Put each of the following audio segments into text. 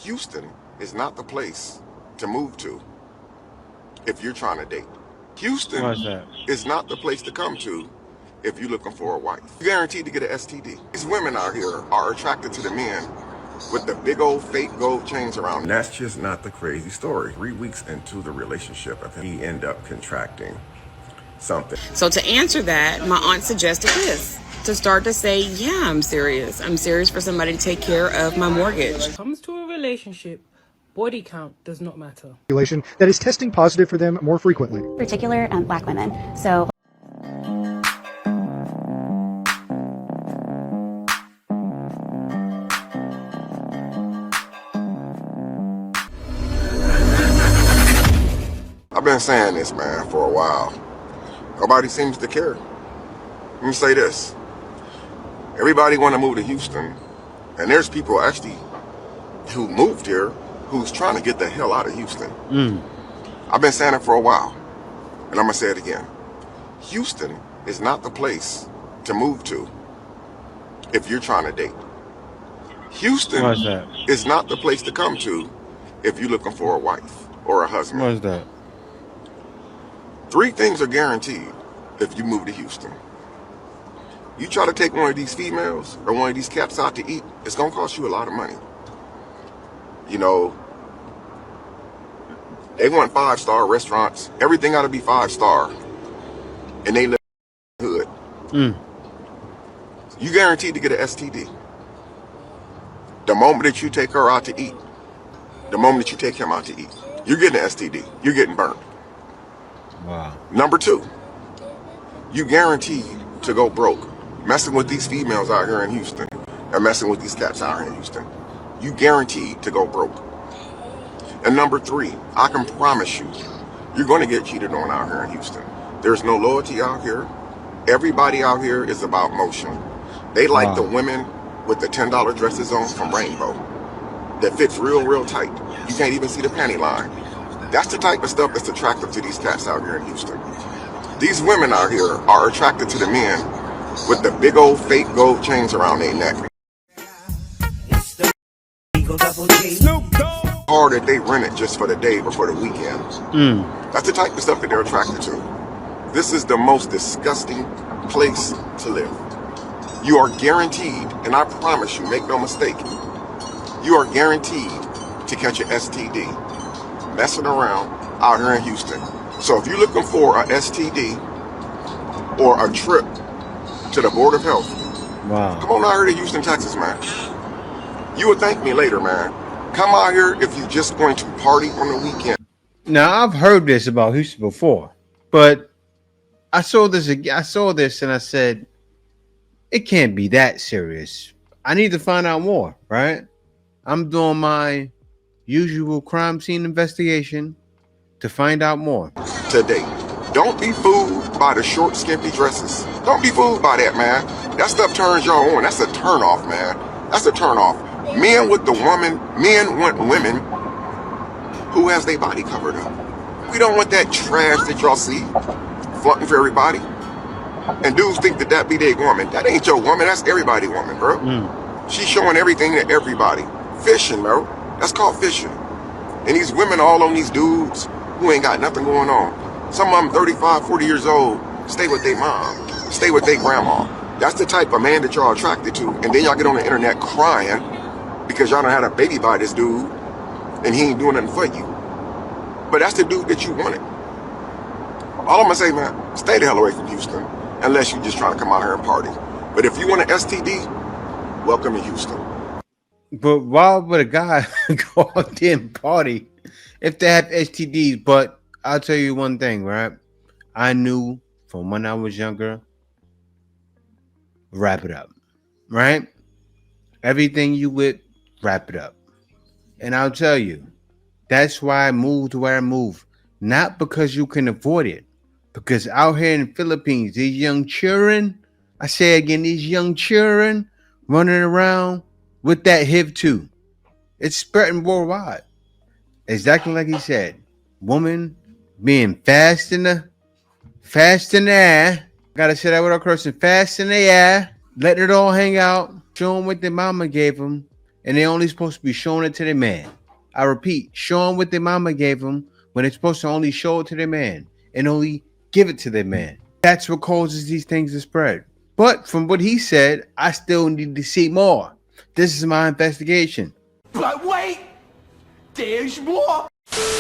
Houston is not the place to move to if you're trying to date. Houston is not the place to come to if you're looking for a wife. You're guaranteed to get an STD. These women out here are attracted to the men with the big old fake gold chains around. And that's just not the crazy story. 3 weeks into the relationship, he ended up contracting something. So to answer that, my aunt suggested this. To start to say, yeah, I'm serious. I'm serious for somebody to take care of my mortgage. When it comes to a relationship, body count does not matter. That is testing positive for them more frequently. Particular Black women. So I've been saying this, man, for a while. Nobody seems to care. Let me say this. Everybody want to move to Houston, and there's people actually who moved here who's trying to get the hell out of Houston. I've been saying it for a while, and I'm going to say it again. Houston is not the place to move to if you're trying to date. Houston is not the place to come to if you're looking for a wife or a husband. Why is that? 3 things are guaranteed if you move to Houston. You try to take one of these females or one of these cats out to eat, it's going to cost you a lot of money. You know, they want 5-star restaurants. Everything got to be 5-star. And they live in the hood. You guaranteed to get an STD. The moment that you take her out to eat, the moment that you take him out to eat, you're getting an STD. You're getting burnt. Wow. Number 2, you guaranteed to go broke messing with these females out here in Houston and messing with these cats out here in Houston. You guaranteed to go broke. And number 3, I can promise you, you're going to get cheated on out here in Houston. There's no loyalty out here. Everybody out here is about motion. They like the women with the $10 dresses on from Rainbow that fits real tight. You can't even see the panty line. That's the type of stuff that's attractive to these cats out here in Houston. These women out here are attracted to the men with the big old fake gold chains around their neck. Or that they rent it just for the day or for the weekend. That's the type of stuff that they're attracted to. This is the most disgusting place to live. You are guaranteed, and I promise you, make no mistake, you are guaranteed to catch an STD messing around out here in Houston. So if you're looking for a STD or a trip to the Board of Health, come on out here to Houston, Texas, man. You will thank me later, man. Come out here if you're just going to party on the weekend. Now, I've heard this about Houston before, but I saw this and I said, it can't be that serious. I need to find out more, right? I'm doing my usual crime scene investigation to find out more. Today, don't be fooled by the short, skimpy dresses. Don't be fooled by that, man. That stuff turns y'all on. That's a turn off, man. That's a turn off. Men want women who has their body covered up. We don't want that trash that y'all see flaunting for everybody. And dudes think that that be their woman. That ain't your woman. That's everybody's woman, bro. She's showing everything to everybody. Fishing, bro. That's called fishing. And these women all on these dudes who ain't got nothing going on. Some of them 35, 40 years old, stay with their mom, stay with their grandma. That's the type of man that y'all attracted to. And then y'all get on the internet crying because y'all done had a baby by this dude and he ain't doing nothing for you. But that's the dude that you wanted. All I'm gonna say, man, stay the hell away from Houston unless you're just trying to come out here and party. But if you want an STD, welcome to Houston. But why would a guy go out there and party if they have STDs? But I'll tell you one thing, right? I knew from when I was younger, wrap it up, right? Everything you with, wrap it up. And I'll tell you, that's why I moved where I moved. Not because you can avoid it. Because out here in the Philippines, these young children, I say again, these young children running around with that HIV too. It's spreading worldwide. Exactly like he said. Woman being fast in the air. Gotta say that with our cursing. Fast in the air. Letting it all hang out. Showing what their mama gave them. and they're only supposed to be showing it to their man. I repeat, showing what their mama gave them when they're supposed to only show it to their man and only give it to their man. That's what causes these things to spread. But from what he said, I still need to see more. This is my investigation. But wait, there's more.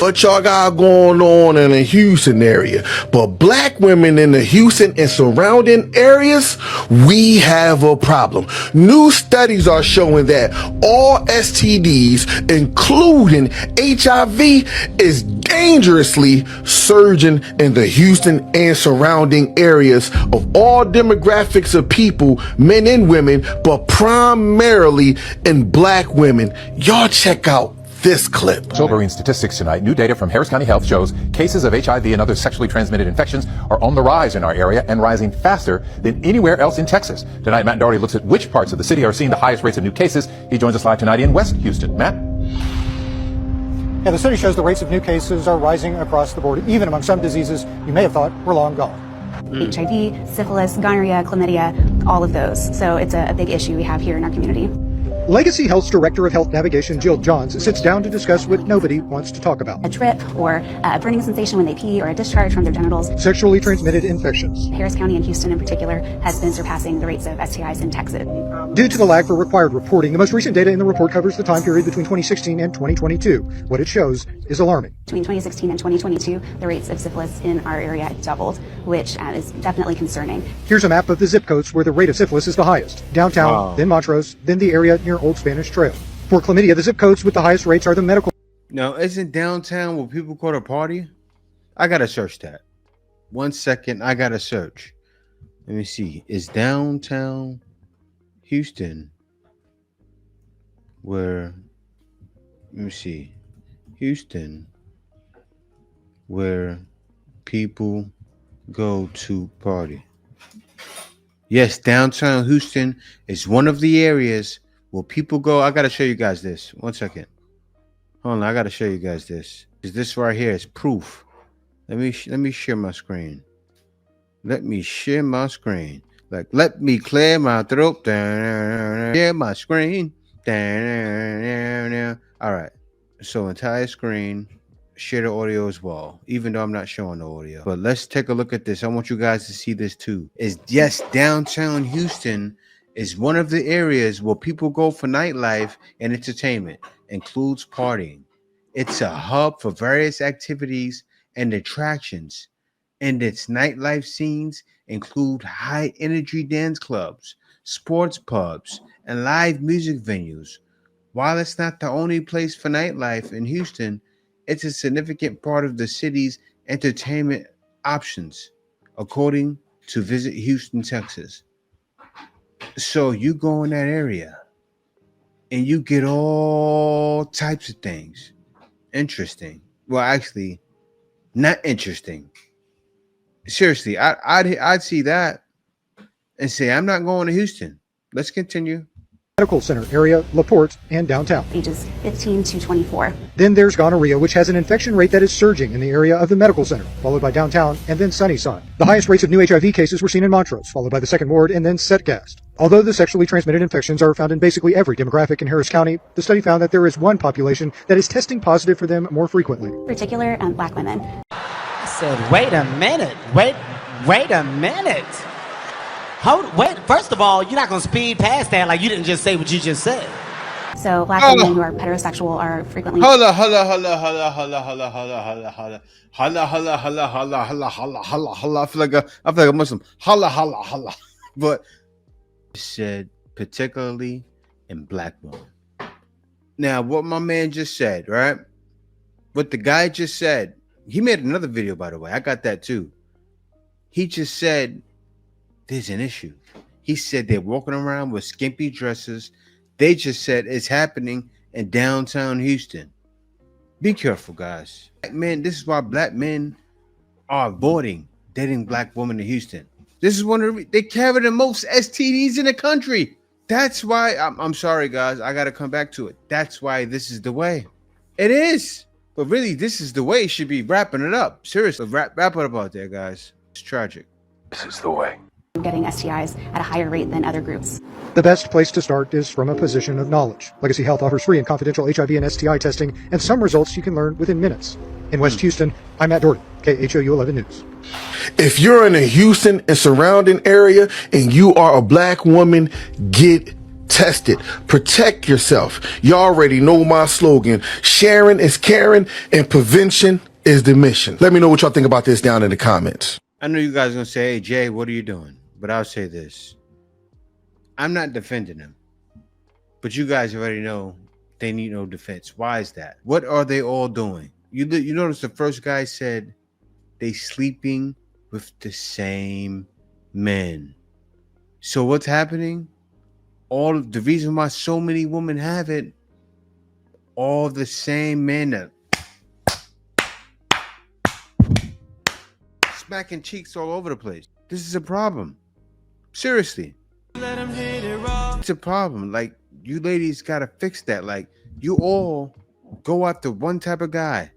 What y'all got going on in the Houston area? But black women in the Houston and surrounding areas, we have a problem. New studies are showing that all STDs, including HIV, is dangerously surging in the Houston and surrounding areas of all demographics of people, men and women, but primarily in black women. Y'all check out this clip. Sobering statistics tonight. New data from Harris County Health shows cases of HIV and other sexually transmitted infections are on the rise in our area and rising faster than anywhere else in Texas. Tonight, Matt Doherty looks at which parts of the city are seeing the highest rates of new cases. He joins us live tonight in West Houston. Matt? Yeah, the study shows the rates of new cases are rising across the board, even among some diseases you may have thought were long gone. HIV, syphilis, gonorrhea, chlamydia, all of those. So it's a big issue we have here in our community. Legacy Health's Director of Health Navigation, Jill Johns, sits down to discuss what nobody wants to talk about. A drip or a burning sensation when they pee or a discharge from their genitals. Sexually transmitted infections. Harris County and Houston in particular has been surpassing the rates of STIs in Texas. Due to the lag for required reporting, the most recent data in the report covers the time period between 2016 and 2022. What it shows is alarming. Between 2016 and 2022, the rates of syphilis in our area doubled, which is definitely concerning. Here's a map of the zip codes where the rate of syphilis is the highest. Downtown, then Montrose, then the area near Old Spanish Trail. For chlamydia, the zip codes with the highest rates are the medical. Now, isn't downtown where people go to party? I gotta search that. 1 second, I gotta search. Let me see. Is downtown Houston where? Let me see. Houston where people go to party. Yes, downtown Houston is one of the areas where people go. I gotta show you guys this. 1 second. Hold on, I gotta show you guys this. Because this right here is proof. Let me share my screen. Let me share my screen. Like, let me clear my throat. Share my screen. All right. So entire screen. Share the audio as well, even though I'm not showing the audio. But let's take a look at this. I want you guys to see this too. Yes, downtown Houston is one of the areas where people go for nightlife and entertainment, includes partying. It's a hub for various activities and attractions, and its nightlife scenes include high energy dance clubs, sports pubs, and live music venues. While it's not the only place for nightlife in Houston, it's a significant part of the city's entertainment options, according to Visit Houston, Texas. So you go in that area and you get all types of things. Interesting. Well, actually, not interesting. Seriously, I'd see that and say, I'm not going to Houston. Let's continue. Medical Center area, LaPorte, and downtown. Ages 15 to 24. Then there's gonorrhea, which has an infection rate that is surging in the area of the Medical Center, followed by downtown and then Sunnyside. The highest rates of new HIV cases were seen in Montrose, followed by the Second Ward and then Setgast. Although the sexually transmitted infections are found in basically every demographic in Harris County, the study found that there is one population that is testing positive for them more frequently. Particular black women. I said, wait a minute. Wait a minute. Wait, first of all, you're not going to speed past that like you didn't just say what you just said. So black women who are heterosexual are frequently... Holla. I feel like a Muslim. Holla. But it said particularly in black women. Now, what my man just said, right? What the guy just said, he made another video, by the way. I got that too. He just said there's an issue. He said they're walking around with skimpy dresses. They just said it's happening in downtown Houston. Be careful, guys. Man, this is why black men are avoiding dating black women in Houston. This is one of they carry the most STDs in the country. That's why I'm sorry, guys. I got to come back to it. That's why this is the way. It is. But really, this is the way. It should be wrapping it up. Seriously, wrap it up out there, guys. It's tragic. This is the way. getting STIs at a higher rate than other groups. The best place to start is from a position of knowledge. Legacy Health offers free and confidential HIV and STI testing and some results you can learn within minutes. In West Houston, I'm Matt Doherty, KHOU 11 News. If you're in the Houston and surrounding area and you are a black woman, get tested. Protect yourself. You already know my slogan. Sharing is caring and prevention is the mission. Let me know what y'all think about this down in the comments. I know you guys are going to say, hey, Jay, what are you doing? But I'll say this. I'm not defending them. But you guys already know they need no defense. Why is that? What are they all doing? You notice the first guy said they sleeping with the same men. So what's happening? All the reason why so many women have it, all the same men that smacking cheeks all over the place. This is a problem. Seriously. It's a problem. Like, you ladies gotta fix that. Like, you all go after one type of guy.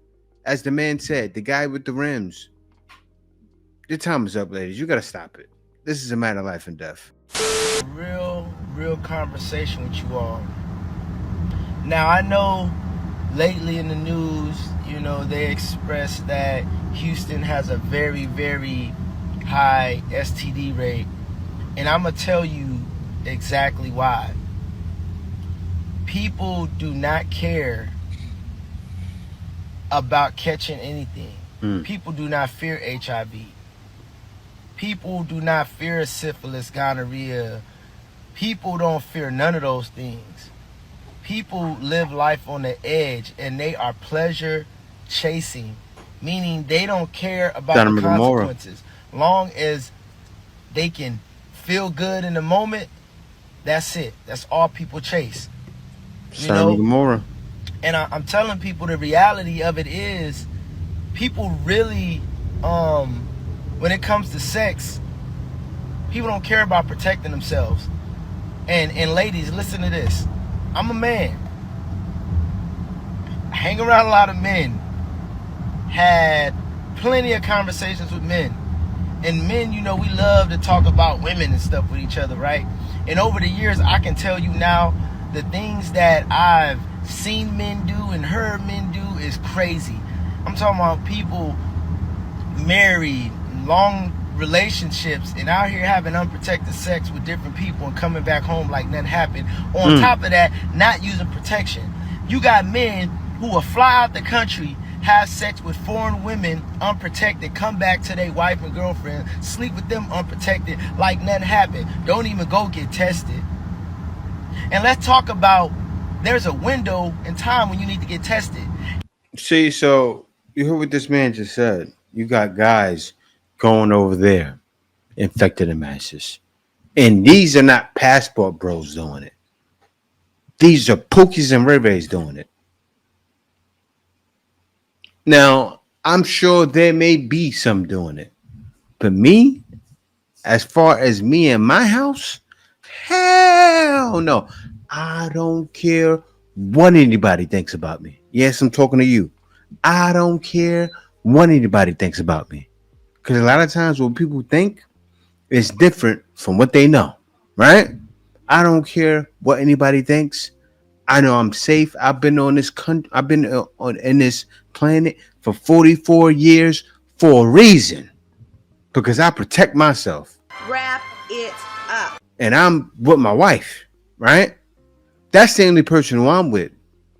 As the man said, the guy with the rims. Your time is up, ladies. You gotta stop it. This is a matter of life and death. Real conversation with you all. Now, I know lately in the news, you know, they expressed that Houston has a very, very high STD rate. And I'm going to tell you exactly why. People do not care about catching anything. People do not fear HIV. People do not fear syphilis, gonorrhea. People don't fear none of those things. People live life on the edge and they are pleasure chasing, meaning they don't care about the consequences. Long as they can feel good in the moment, that's it. That's all people chase. You know? And I'm telling people the reality of it is people really, when it comes to sex, people don't care about protecting themselves. And ladies, listen to this. I'm a man. I hang around a lot of men. Had plenty of conversations with men. And men, you know, we love to talk about women and stuff with each other, right? And over the years, I can tell you now, the things that I've seen men do and heard men do is crazy. I'm talking about people married, long relationships, and out here having unprotected sex with different people and coming back home like nothing happened. On top of that, not using protection. You got men who will fly out the country, have sex with foreign women unprotected, come back to their wife and girlfriend, sleep with them unprotected like nothing happened. Don't even go get tested. And let's talk about, there's a window in time when you need to get tested. See, so you heard what this man just said. You got guys going over there, infecting the masses. And these are not passport bros doing it. These are Pookies and Ray-Rays doing it. Now, I'm sure there may be some doing it. But me, as far as me and my house, hell no. I don't care what anybody thinks about me. Yes, I'm talking to you. I don't care what anybody thinks about me. Because a lot of times what people think is different from what they know, right? I don't care what anybody thinks. I know I'm safe. I've been on this country. I've been in this planet for 44 years for a reason. Because I protect myself. Wrap it up. And I'm with my wife, right? That's the only person who I'm with.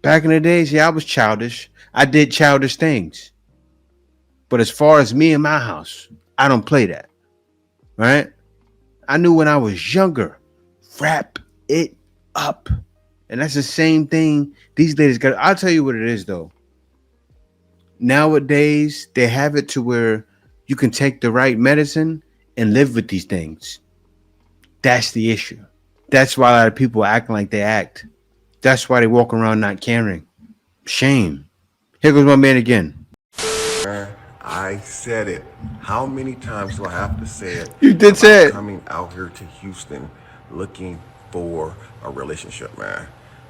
Back in the days, yeah, I was childish. I did childish things. But as far as me and my house, I don't play that, right? I knew when I was younger, wrap it up. And that's the same thing these ladies got. I'll tell you what it is, though. Nowadays, they have it to where you can take the right medicine and live with these things. That's the issue. That's why a lot of people act like they act. That's why they walk around not caring. Shame. Here goes my man again. I said it. How many times do I have to say it? You did say it. Coming out here to Houston looking for a relationship, man.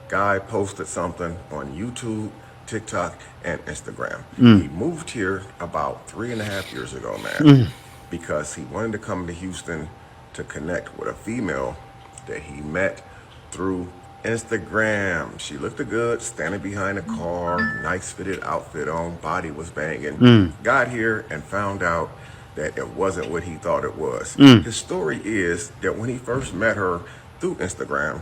Guy posted something on YouTube, TikTok, and Instagram. He moved here about 3.5 years ago, man, because he wanted to come to Houston to connect with a female that he met through Instagram. She looked good, standing behind a car, nice fitted outfit on, body was banging. Got here and found out that it wasn't what he thought it was. His story is that when he first met her through Instagram,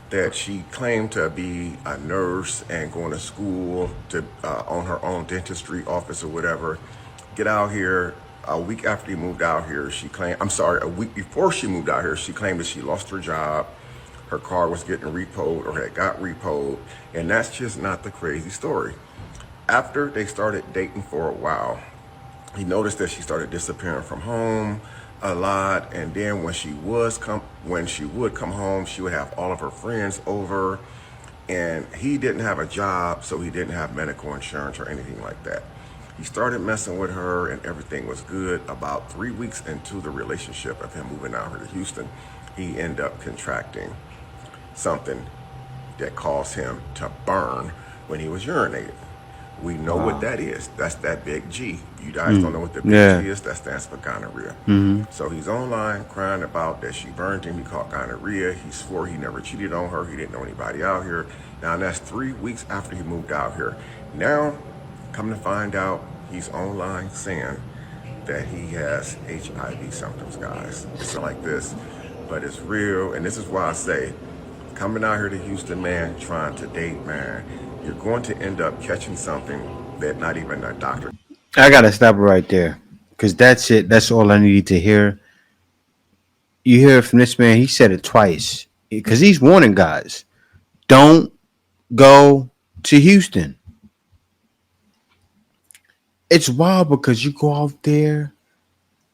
that she claimed to be a nurse and going to school to own her own dentistry office or whatever. Get out here. A week after he moved out here, a week before she moved out here, she claimed that she lost her job. Her car was getting repoed or had got repoed. And that's just not the crazy story. After they started dating for a while, he noticed that she started disappearing from home a lot, and then when she would come home, she would have all of her friends over, and he didn't have a job, so he didn't have medical insurance or anything like that. He started messing with her and everything was good. About 3 weeks into the relationship of him moving out here to Houston, he ended up contracting something that caused him to burn when he was urinating. We know what that is. That's that big G. You guys don't know what the big G is? That stands for gonorrhea. So he's online crying about that she burned him. He caught gonorrhea. He swore he never cheated on her. He didn't know anybody out here. Now that's 3 weeks after he moved out here. Now, come to find out, he's online saying that he has HIV symptoms, guys. It's not like this, but it's real. And this is why I say, coming out here to Houston, man, trying to date, man, you're going to end up catching something that not even a doctor. I gotta stop right there, because that's it. That's all I needed to hear. You hear it from this man. He said it twice, because he's warning guys, don't go to Houston. It's wild because you go out there,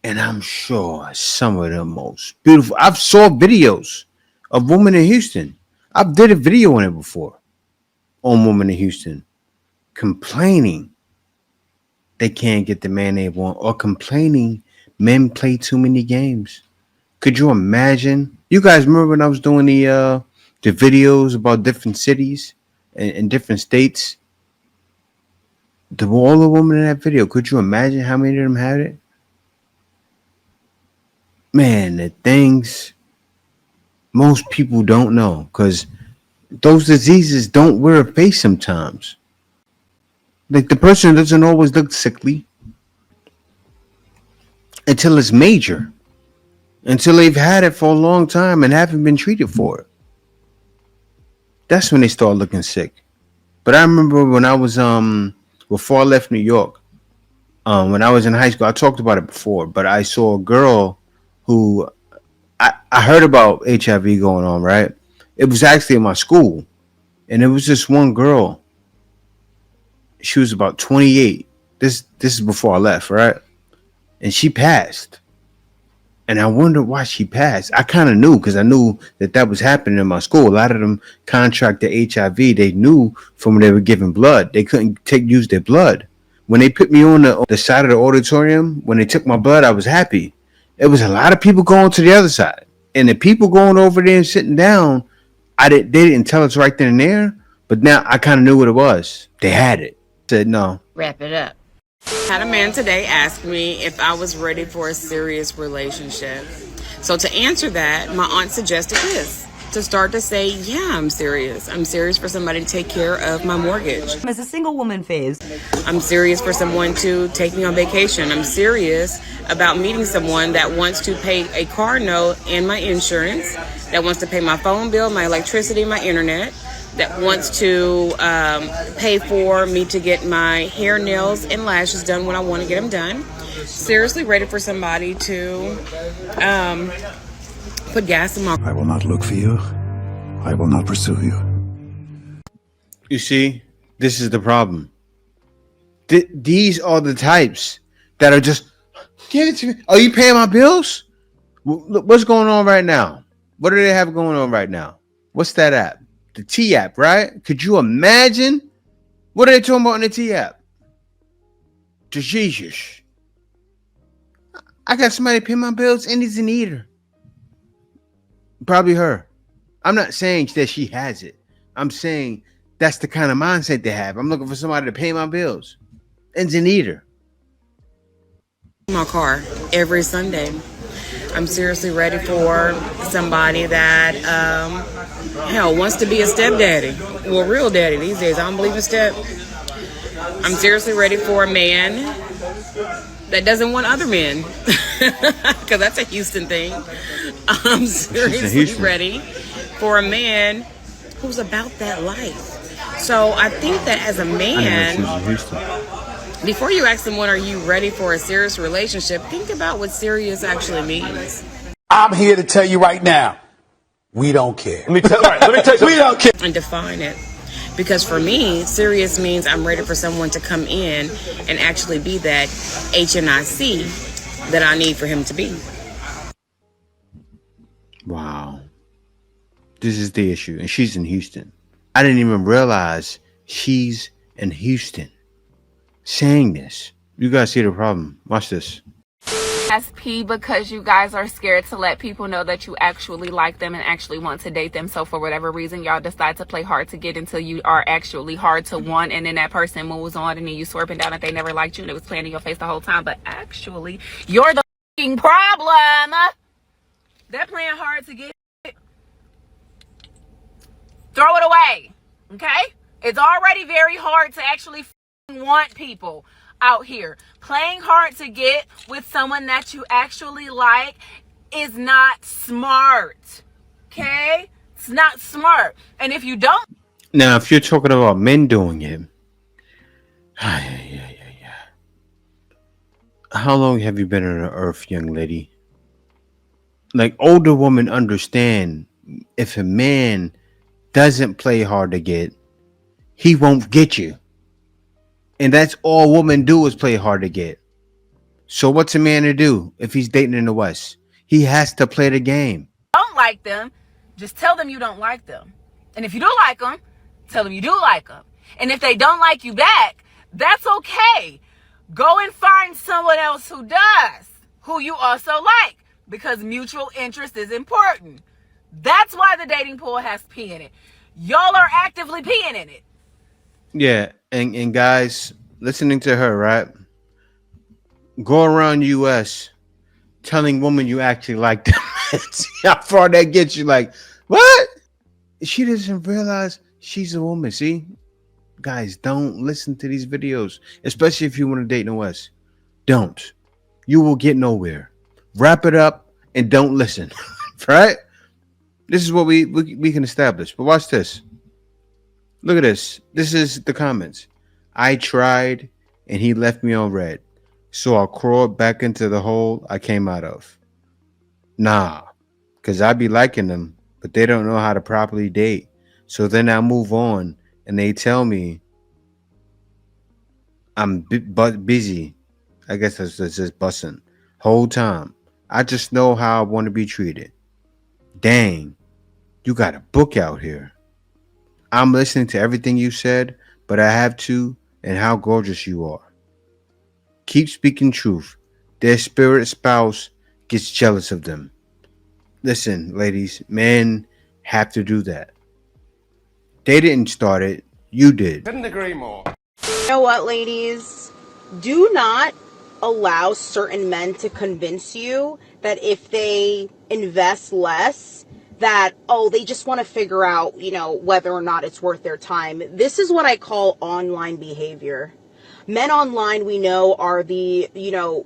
and I'm sure some of the most beautiful. I've saw videos of women in Houston. I've did a video on it before, on women in Houston complaining they can't get the man they want, or complaining men play too many games. Could you imagine? You guys remember when I was doing the videos about different cities and different states? All the women in that video, could you imagine how many of them had it? Man, the things most people don't know, because those diseases don't wear a face sometimes. Like, the person doesn't always look sickly until it's major, until they've had it for a long time and haven't been treated for it. That's when they start looking sick. But I remember when I was before I left New York, when I was in high school, I talked about it before, but I saw a girl who I heard about HIV going on, right? It was actually in my school, and it was this one girl. She was about 28. This is before I left, right? And she passed. And I wondered why she passed. I kind of knew, because I knew that was happening in my school. A lot of them contracted HIV. They knew from when they were giving blood. They couldn't use their blood. When they put me on the side of the auditorium, when they took my blood, I was happy. It was a lot of people going to the other side. And the people going over there and sitting down, they didn't tell us right then and there. But now I kind of knew what it was. They had it. Said no. Wrap it up. Had a man today ask me if I was ready for a serious relationship. So to answer that, my aunt suggested this. To start to say, yeah, I'm serious. I'm serious for somebody to take care of my mortgage. As a single woman, Fizz. I'm serious for someone to take me on vacation. I'm serious about meeting someone that wants to pay a car note and my insurance, that wants to pay my phone bill, my electricity, my internet, that wants to pay for me to get my hair, nails, and lashes done when I want to get them done. Seriously ready for somebody to put gas in my... I will not look for you. I will not pursue you. You see, this is the problem. These are the types that are just, give it to me. Are you paying my bills? What's going on right now? What do they have going on right now? What's that app? The T app, right? Could you imagine? What are they talking about in the T app? To Jesus. I got somebody pay my bills and he's an eater. Probably her. I'm not saying that she has it. I'm saying that's the kind of mindset they have. I'm looking for somebody to pay my bills. And an eater. My car every Sunday. I'm seriously ready for somebody that, wants to be a stepdaddy. Well, real daddy these days. I don't believe in step. I'm seriously ready for a man that doesn't want other men. Because that's a Houston thing. I'm seriously ready for a man who's about that life. So I think that as a man, before you ask someone, are you ready for a serious relationship, think about what serious actually means. I'm here to tell you right now, we don't care. Let me tell you we don't care. And define it. Because for me, serious means I'm ready for someone to come in and actually be that HNIC that I need for him to be. Wow. This is the issue. And she's in Houston. I didn't even realize she's in Houston saying this. You guys see the problem. Watch this. SP because you guys are scared to let people know that you actually like them and actually want to date them. So for whatever reason, y'all decide to play hard to get until you are actually hard to want, and then that person moves on, and then you swerving down that they never liked you and it was playing in your face the whole time. But actually, you're the f***ing problem. They're playing hard to get. Throw it away. Okay? It's already very hard to actually want people out here. Playing hard to get with someone that you actually like is not smart. Okay? It's not smart. And if you don't... Now, if you're talking about men doing it, how long have you been on the earth, young lady? Like, older women understand if a man doesn't play hard to get, he won't get you. And that's all women do is play hard to get. So what's a man to do if he's dating in the West? He has to play the game. Don't like them, just tell them you don't like them. And if you do like them, tell them you do like them. And if they don't like you back, that's okay. Go and find someone else who does, who you also like, because mutual interest is important. That's why the dating pool has pee in it. Y'all are actively peeing in it. Yeah, and guys, listening to her, right? Go around US telling women you actually like them. See how far that gets you. Like, what? She doesn't realize she's a woman. See? Guys, don't listen to these videos, especially if you want to date in the West. Don't. You will get nowhere. Wrap it up and don't listen. Right? This is what we can establish. But watch this. Look at this. This is the comments. I tried and he left me on red. So I crawled back into the hole I came out of. Nah, because I be liking them, but they don't know how to properly date. So then I move on and they tell me I'm busy. I guess that's just bussing. Whole time. I just know how I want to be treated. Dang, you got a book out here. I'm listening to everything you said, but I have to, and how gorgeous you are. Keep speaking truth. Their spirit spouse gets jealous of them. Listen, ladies, men have to do that. They didn't start it. You did. Couldn't agree more. You know what, ladies? Do not allow certain men to convince you that if they invest less, that, oh, they just want to figure out, whether or not it's worth their time. This is what I call online behavior. Men online, we know, are they are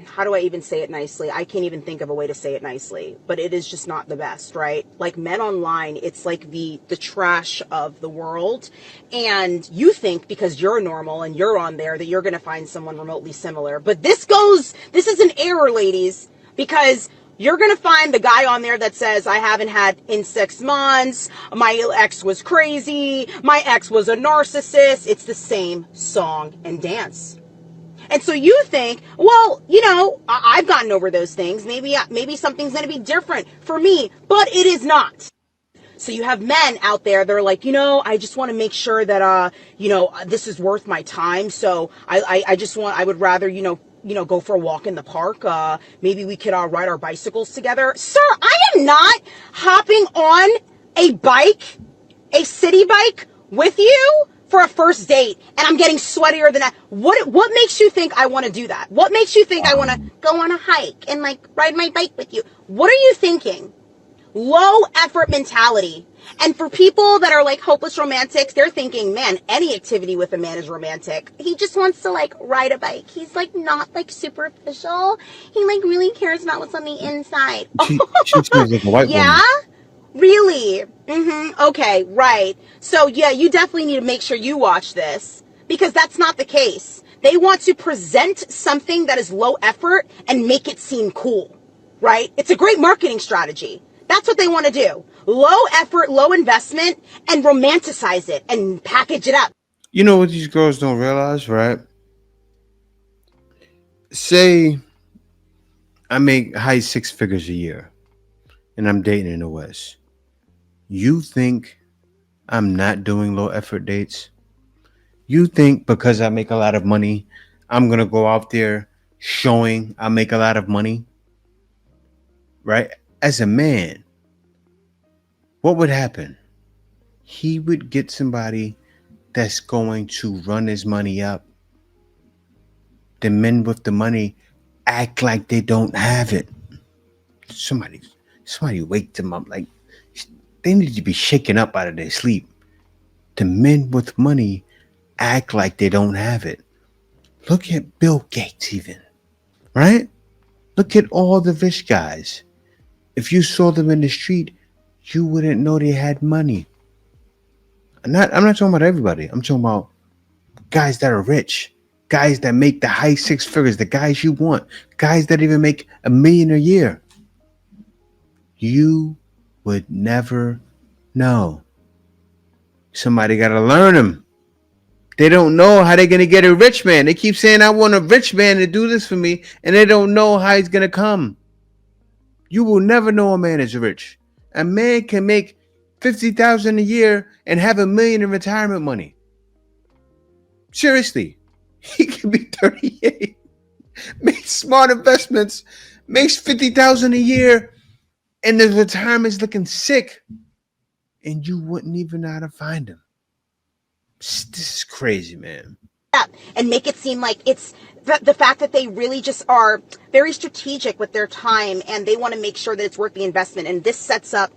how do I even say it nicely? I can't even think of a way to say it nicely, but it is just not the best, right? Like, men online, it's like the trash of the world. And you think because you're normal and you're on there that you're going to find someone remotely similar. But this is an error, ladies, because you're going to find the guy on there that says, I haven't had in 6 months, my ex was crazy, my ex was a narcissist. It's the same song and dance. And so you think, well, I've gotten over those things. Maybe something's going to be different for me, but it is not. So you have men out there that are like, I just want to make sure that, this is worth my time. So I would rather, go for a walk in the park. Maybe we could ride our bicycles together. Sir, I am not hopping on a bike, a city bike with you for a first date and I'm getting sweatier than that. What makes you think I want to do that? What makes you think I want to go on a hike and like ride my bike with you? What are you thinking? Low effort mentality. And for people that are like hopeless romantics, they're thinking, man, any activity with a man is romantic. He just wants to like ride a bike. He's like not like superficial. He like really cares about what's on the inside. She seems like a white Yeah? woman. Really? Okay, right. So yeah, you definitely need to make sure you watch this because that's not the case. They want to present something that is low effort and make it seem cool, right? It's a great marketing strategy. That's what they want to do. Low effort, low investment, and romanticize it and package it up. You know what these girls don't realize, right? Say I make high six figures a year and I'm dating in the West. You think I'm not doing low effort dates? You think because I make a lot of money, I'm going to go out there showing I make a lot of money? Right? As a man, what would happen? He would get somebody that's going to run his money up. The men with the money act like they don't have it. Somebody wake them up. Like they need to be shaken up out of their sleep. The men with money act like they don't have it. Look at Bill Gates even, right? Look at all the rich guys. If you saw them in the street, you wouldn't know they had money. I'm not talking about everybody. I'm talking about guys that are rich, guys that make the high six figures, the guys you want, guys that even make $1 million a year. You would never know. Somebody got to learn them. They don't know how they're going to get a rich man. They keep saying, I want a rich man to do this for me, and they don't know how he's going to come. You will never know a man is rich. A man can make $50,000 a year and have $1 million in retirement money. Seriously. He can be 38, makes smart investments, makes $50,000 a year, and his retirement's looking sick, and you wouldn't even know how to find him. This is crazy, man. And make it seem like it's the fact that they really just are very strategic with their time and they want to make sure that it's worth the investment. And this sets up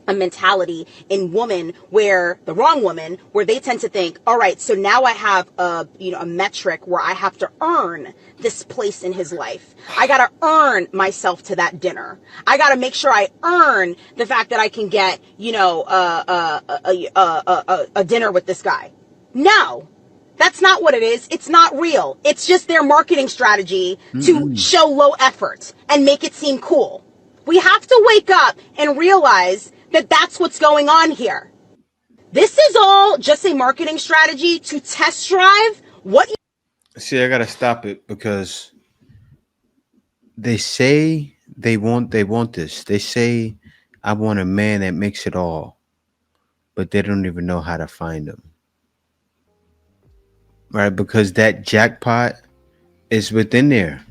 a mentality in woman where the wrong woman, where they tend to think, all right, so now I have a metric where I have to earn this place in his life. I got to earn myself to that dinner. I got to make sure I earn the fact that I can get, a dinner with this guy. No, that's not what it is. It's not real. It's just their marketing strategy to show low effort and make it seem cool. We have to wake up and realize that that's what's going on here. This is all just a marketing strategy to test drive what you... See, I got to stop it because they say they want this. They say, I want a man that makes it all, but they don't even know how to find him. Right? Because that jackpot is within there.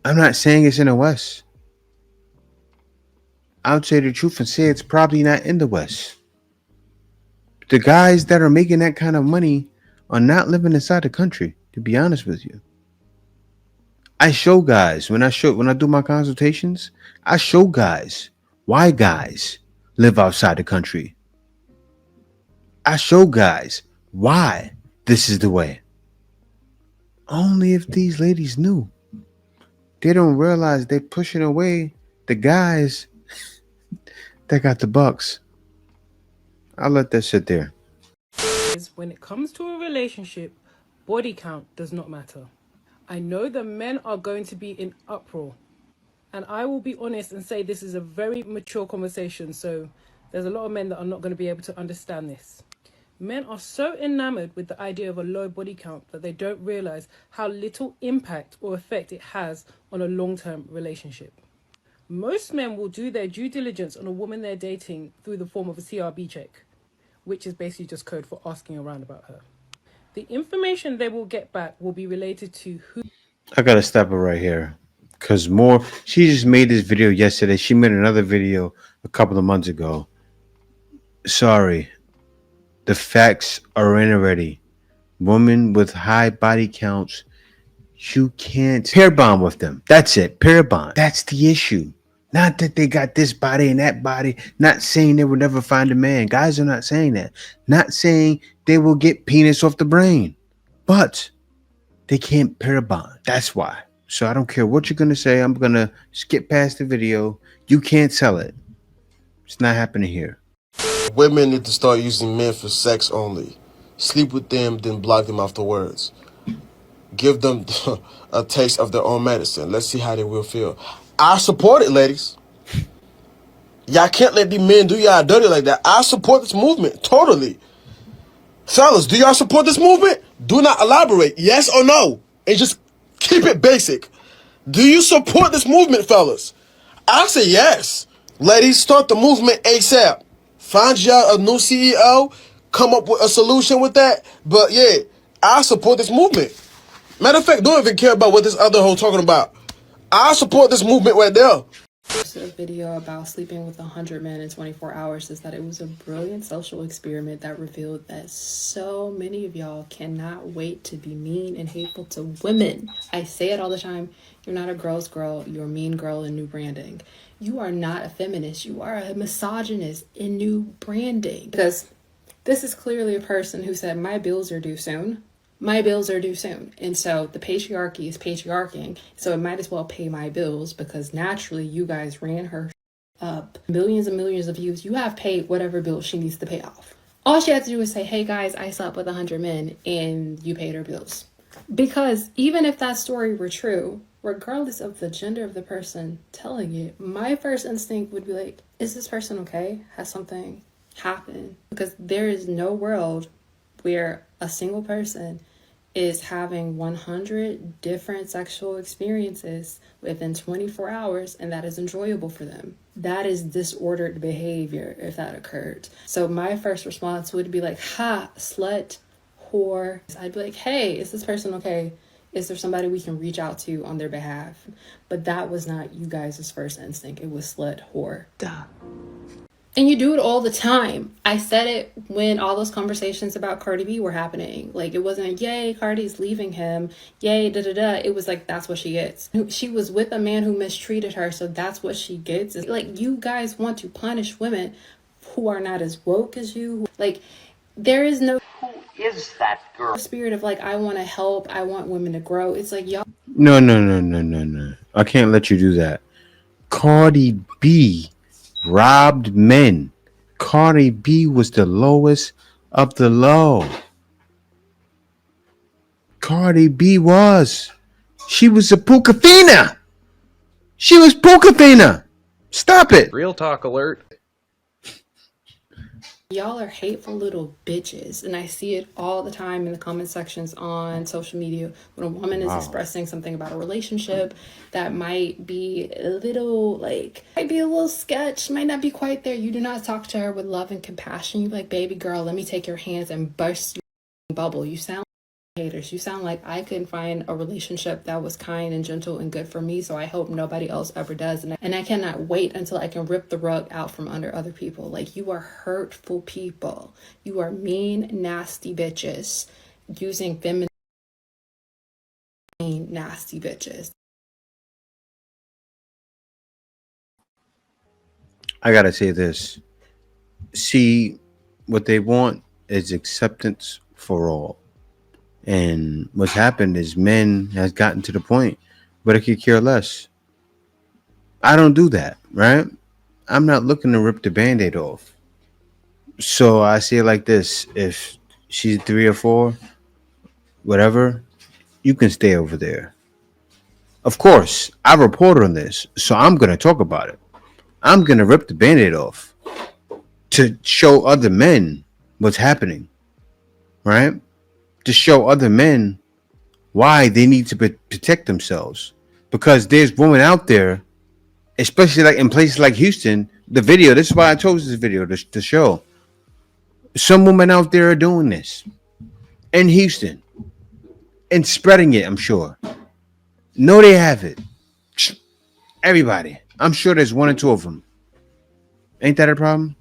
I'm not saying it's in the West. I'll tell you the truth and say it's probably not in the West. The guys that are making that kind of money are not living inside the country, to be honest with you. I show guys, when I do my consultations, I show guys why guys live outside the country. I show guys why this is the way. Only if these ladies knew. They don't realize they're pushing away the guys that got the bucks. I'll let that sit there. When it comes to a relationship, body count does not matter. I know that men are going to be in uproar. And I will be honest and say this is a very mature conversation. So there's a lot of men that are not going to be able to understand this. Men are so enamored with the idea of a low body count that they don't realize how little impact or effect it has on a long-term relationship. Most men will do their due diligence on a woman they're dating through the form of a CRB check, which is basically just code for asking around about her. The information they will get back will be related to who... I gotta stop it right here. Because she just made this video yesterday. She made another video a couple of months ago. Sorry. The facts are in already. Women with high body counts, you can't pair bond with them. That's it. Pair bond. That's the issue. Not that they got this body and that body. Not saying they will never find a man. Guys are not saying that. Not saying they will get penis off the brain. But they can't pair bond. That's why. So I don't care what you're going to say. I'm going to skip past the video. You can't sell it. It's not happening here. Women need to start using men for sex only. Sleep with them, then block them afterwards. Give them a taste of their own medicine. Let's see how they will feel. I support it, ladies. Y'all can't let these men do y'all dirty like that. I support this movement, totally. Fellas, do y'all support this movement? Do not elaborate, yes or no. And just keep it basic. Do you support this movement, fellas? I say yes. Ladies, start the movement ASAP. Find y'all a new CEO. Come up with a solution with that. But yeah, I support this movement. Matter of fact, don't even care about what this other hoe talking about. I support this movement right there. A video about sleeping with 100 men in 24 hours is that it was a brilliant social experiment that revealed that so many of y'all cannot wait to be mean and hateful to women. I say it all the time. You're not a girl's girl. You're a mean girl in new branding. You are not a feminist. You are a misogynist in new branding. Because this is clearly a person who said, my bills are due soon. My bills are due soon. And so the patriarchy is patriarching. So it might as well pay my bills because naturally you guys ran her up. Millions and millions of views. You have paid whatever bill she needs to pay off. All she had to do was say, hey guys, I slept with 100 men and you paid her bills. Because even if that story were true, regardless of the gender of the person telling it, my first instinct would be like, is this person okay? Has something happened? Because there is no world where a single person is having 100 different sexual experiences within 24 hours and that is enjoyable for them. That is disordered behavior if that occurred. So my first response would be like, ha, slut, whore. I'd be like, hey, is this person okay? Is there somebody we can reach out to on their behalf? But that was not you guys' first instinct. It was slut, whore. Duh. And you do it all the time. I said it when all those conversations about Cardi B were happening. Like, it wasn't, yay, Cardi's leaving him. Yay, da-da-da. It was like, that's what she gets. She was with a man who mistreated her, so that's what she gets. It's like, you guys want to punish women who are not as woke as you. Like, there is no... Who is that girl? Spirit of, like, I want to help. I want women to grow. It's like, y'all... No. I can't let you do that. Cardi B robbed men. Cardi B was the lowest of the low. Cardi B was. She was a Pukafina. She was Pukafina. Stop it. Real talk alert. Y'all are hateful little bitches, and I see it all the time in the comment sections on social media when a woman is expressing something about a relationship that might be a little, like, might be a little sketch, might not be quite there. You do not talk to her with love and compassion. You like, baby girl, let me take your hands and burst your bubble. You sound haters. You sound like I couldn't find a relationship that was kind and gentle and good for me, so I hope nobody else ever does. And I cannot wait until I can rip the rug out from under other people. Like, you are hurtful people. You are mean, nasty bitches using feminine, nasty bitches. I gotta say this. See, what they want is acceptance for all. And what's happened is men has gotten to the point where they could care less. I don't do that, right? I'm not looking to rip the Band-Aid off. So I see it like this. If she's 3 or 4, whatever, you can stay over there. Of course, I reported on this, so I'm going to talk about it. I'm going to rip the Band-Aid off to show other men what's happening, right? To show other men why they need to protect themselves. Because there's women out there, especially like in places like Houston, the video, this is why I chose this video to show. Some women out there are doing this in Houston and spreading it, I'm sure. No, they have it. Everybody. I'm sure there's 1 or 2 of them. Ain't that a problem?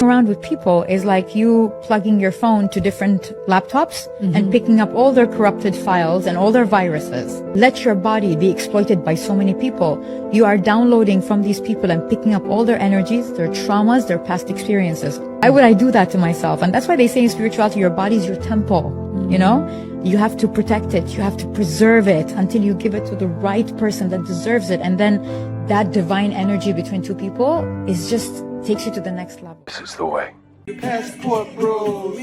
Around with people is like you plugging your phone to different laptops and picking up all their corrupted files and all their viruses. Let your body be exploited by so many people. You are downloading from these people and picking up all their energies, their traumas, their past experiences. Why would I do that to myself? And that's why they say in spirituality, your body is your temple, you know? You have to protect it. You have to preserve it until you give it to the right person that deserves it. And then that divine energy between two people is just takes you to the next level. This is the way. Passport, bro.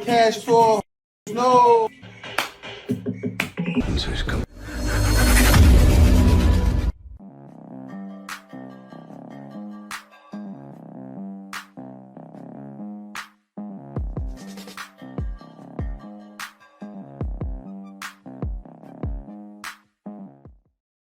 Cash for no. Answers come.